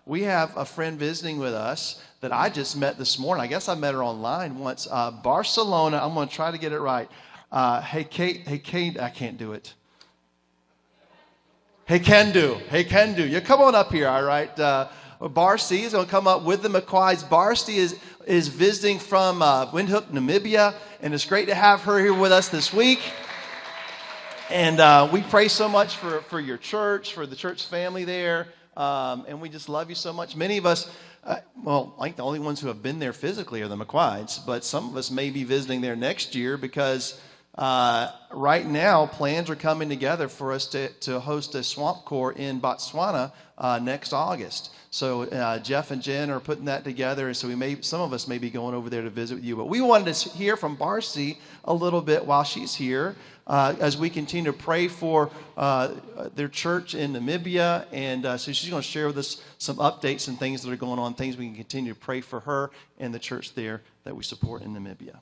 we have a friend visiting with us that I just met this morning. I guess I met her online once. Barcelona, I'm going to try to get it right. Hey, Kate, I can't do it. Hey, can do. You come on up here, all right? Barcy is going to come up with the McQuides. Barcy is visiting from Windhoek, Namibia, and it's great to have her here with us this week. And we pray so much for your church, for the church family there, and we just love you so much. Many of us, I think the only ones who have been there physically are the McQuides, but some of us may be visiting there next year because right now plans are coming together for us to host a swamp corps in Botswana next August. So Jeff and Jen are putting that together, and so some of us may be going over there to visit with you. But we wanted to hear from Barcy a little bit while she's here as we continue to pray for their church in Namibia. And so she's going to share with us some updates and things that are going on, things we can continue to pray for her and the church there that we support in Namibia.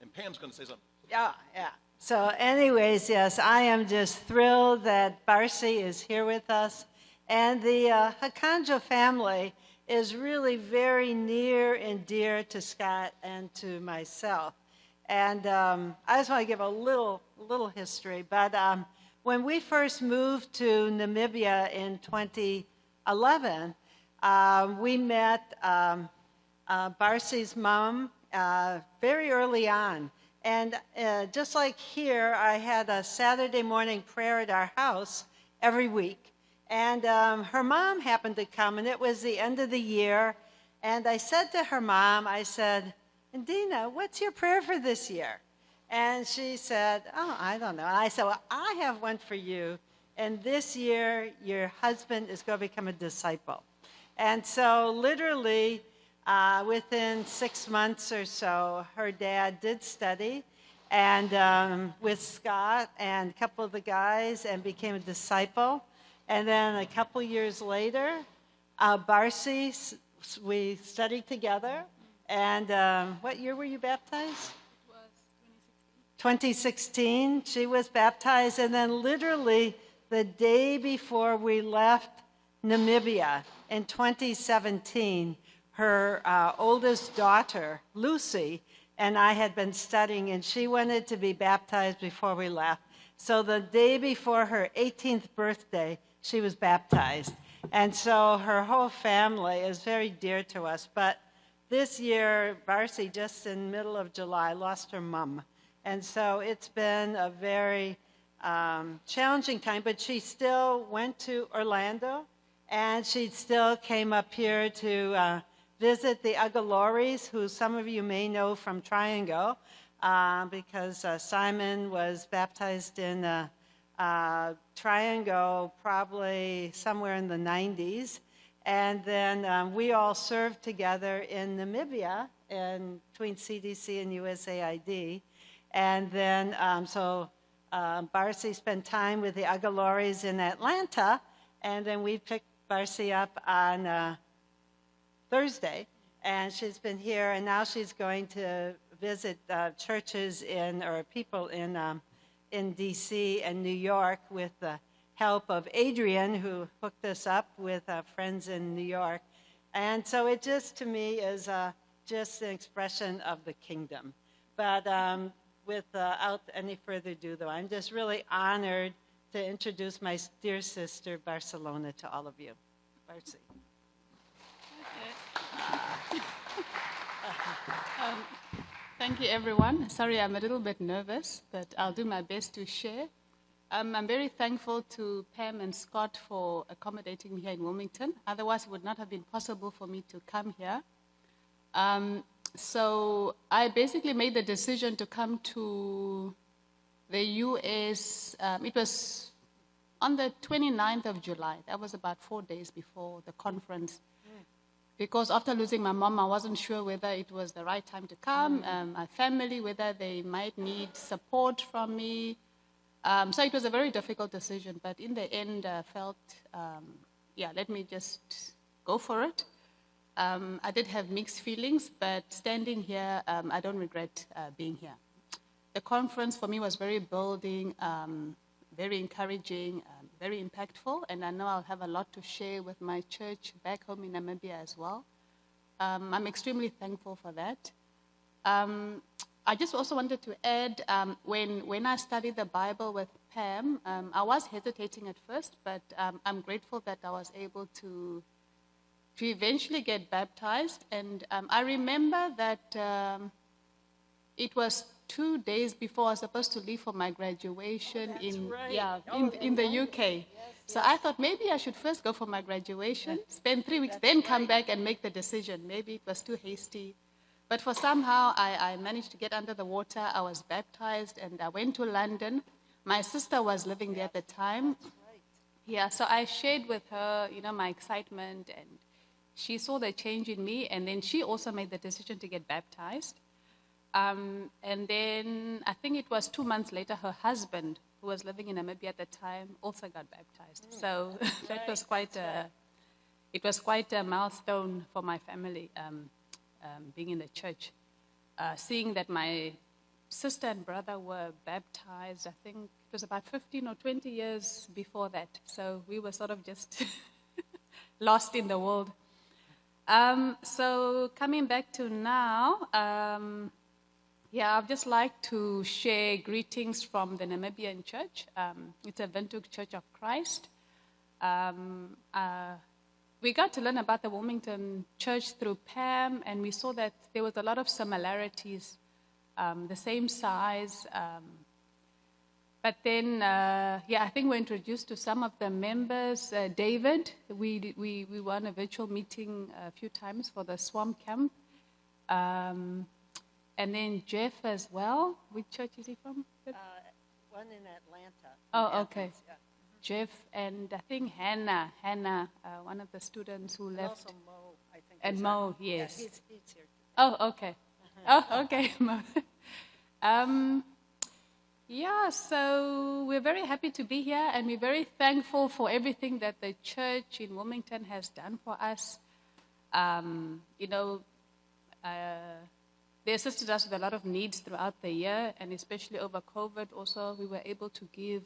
And Pam's going to say something. Yeah. So anyways, yes, I am just thrilled that Barcy is here with us. And the Hakanjo family is really very near and dear to Scott and to myself. And I just want to give a little history. But when we first moved to Namibia in 2011, we met Barcy's mom very early on. And just like here, I had a Saturday morning prayer at our house every week. And her mom happened to come, and it was the end of the year. And I said to her mom, I said, Dina, what's your prayer for this year? And she said, I don't know. And I said, well, I have one for you. And this year, your husband is going to become a disciple. And so literally, within 6 months or so, her dad did study and with Scott and a couple of the guys and became a disciple. And then a couple years later, Barcy, we studied together. And what year were you baptized? It was 2016. 2016, she was baptized. And then literally the day before we left Namibia in 2017, her oldest daughter, Lucy, and I had been studying, and she wanted to be baptized before we left. So the day before her 18th birthday, she was baptized. And so her whole family is very dear to us. But this year, Barcy, just in the middle of July, lost her mom. And so it's been a very challenging time. But she still went to Orlando, and she still came up here to visit the Agaloris, who some of you may know from Triangle, because Simon was baptized in Triangle probably somewhere in the 90s. And then we all served together in Namibia between CDC and USAID. And then Barcy spent time with the Agaloris in Atlanta, and then we picked Barcy up on Thursday, and she's been here, and now she's going to visit churches or people in D.C. and New York with the help of Adrian, who hooked us up with friends in New York. And so it just, to me, is just an expression of the kingdom. But without any further ado, though, I'm just really honored to introduce my dear sister, Barcelona, to all of you. Barcy. Thank you, everyone. Sorry, I'm a little bit nervous, but I'll do my best to share. I'm very thankful to Pam and Scott for accommodating me here in Wilmington. Otherwise, it would not have been possible for me to come here. So I basically made the decision to come to the U.S. It was on the 29th of July. That was about 4 days before the conference. Because after losing my mom, I wasn't sure whether it was the right time to come, my family, whether they might need support from me. So it was a very difficult decision, but in the end, I felt, let me just go for it. I did have mixed feelings, but standing here, I don't regret being here. The conference for me was very building, very encouraging, very impactful, and I know I'll have a lot to share with my church back home in Namibia as well. I'm extremely thankful for that. I just also wanted to add, when I studied the Bible with Pam, I was hesitating at first, but I'm grateful that I was able to eventually get baptized. And I remember that it was 2 days before I was supposed to leave for my graduation in the UK. So I thought maybe I should first go for my graduation, spend 3 weeks, then come back and make the decision. Maybe it was too hasty. But for somehow I managed to get under the water. I was baptized and I went to London. My sister was living there at the time. Yeah, so I shared with her, my excitement, and she saw the change in me, and then she also made the decision to get baptized. And then I think it was 2 months later, her husband, who was living in Namibia at the time, also got baptized. So that was quite a milestone for my family, being in the church. Seeing that my sister and brother were baptized, I think it was about 15 or 20 years before that. So we were sort of just lost in the world. So coming back to now, I'd just like to share greetings from the Namibian church. It's a Windhoek Church of Christ. We got to learn about the Wilmington church through Pam, and we saw that there was a lot of similarities, the same size. But then, I think we're introduced to some of the members. David, we were on a virtual meeting a few times for the swamp camp. And then Jeff as well. Which church is he from? One in Atlanta. Oh, okay. Yeah. Jeff and I think Hannah, one of the students who left. Also Mo, I think. And Mo, yes. Yeah, he's here. Oh, okay. Oh, okay, Mo. So we're very happy to be here, and we're very thankful for everything that the church in Wilmington has done for us. They assisted us with a lot of needs throughout the year, and especially over COVID also, we were able to give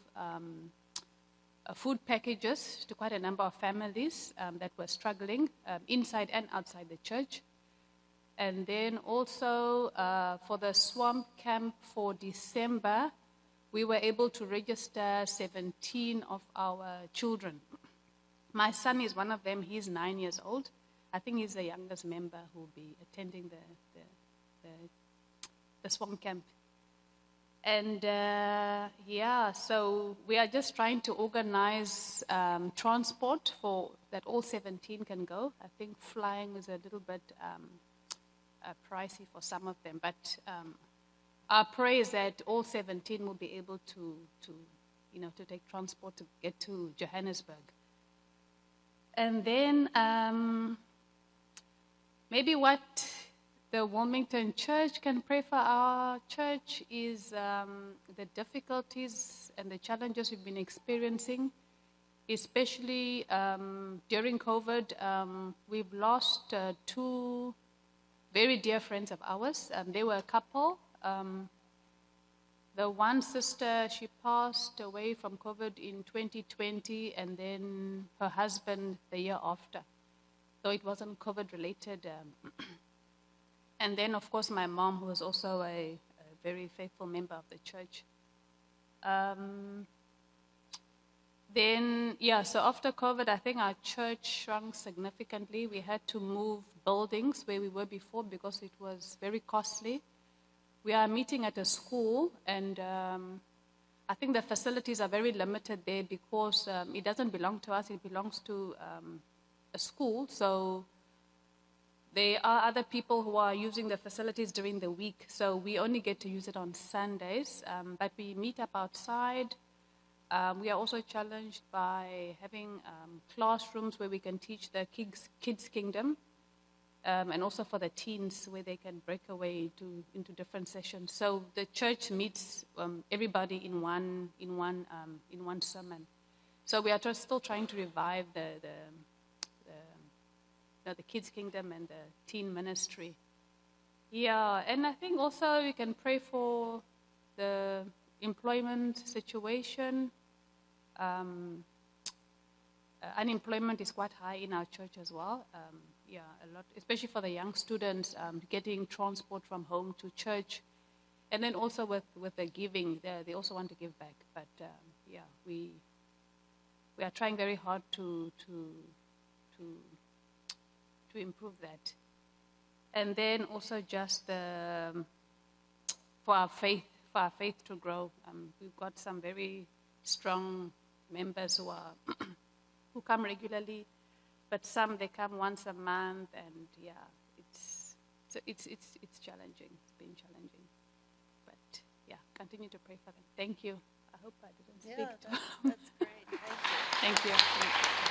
food packages to quite a number of families that were struggling inside and outside the church. And then also for the swamp camp for December, we were able to register 17 of our children. My son is one of them. He's 9 years old. I think he's the youngest member who will be attending the swamp camp. And so we are just trying to organize transport for that all 17 can go. I think flying is a little bit pricey for some of them, but our prayer is that all 17 will be able to take transport to get to Johannesburg. And then maybe what the Wilmington Church can pray for our church is the difficulties and the challenges we've been experiencing, especially during COVID. We've lost 2 very dear friends of ours. They were a couple. The one sister, she passed away from COVID in 2020, and then her husband the year after. So it wasn't COVID-related. And then, of course, my mom, who was also a very faithful member of the church. So after COVID, I think our church shrunk significantly. We had to move buildings where we were before because it was very costly. We are meeting at a school, and I think the facilities are very limited there because it doesn't belong to us. It belongs to a school, so there are other people who are using the facilities during the week, so we only get to use it on Sundays, but we meet up outside. We are also challenged by having classrooms where we can teach the kids' kingdom, and also for the teens where they can break away into different sessions. So the church meets everybody in one sermon. So we are still trying to revive the kids' kingdom and the teen ministry. Yeah, and I think also we can pray for the employment situation. unemployment is quite high in our church as well. Yeah, a lot, especially for the young students, getting transport from home to church. And then also with the giving, they also want to give back. But yeah, we are trying very hard to improve that. And then also just for our faith to grow. We've got some very strong members who are who come regularly, but some they come once a month, and yeah, it's challenging. It's been challenging, but yeah, continue to pray for them. Thank you. I hope I didn't speak too. That's great. Thank you. Thank you.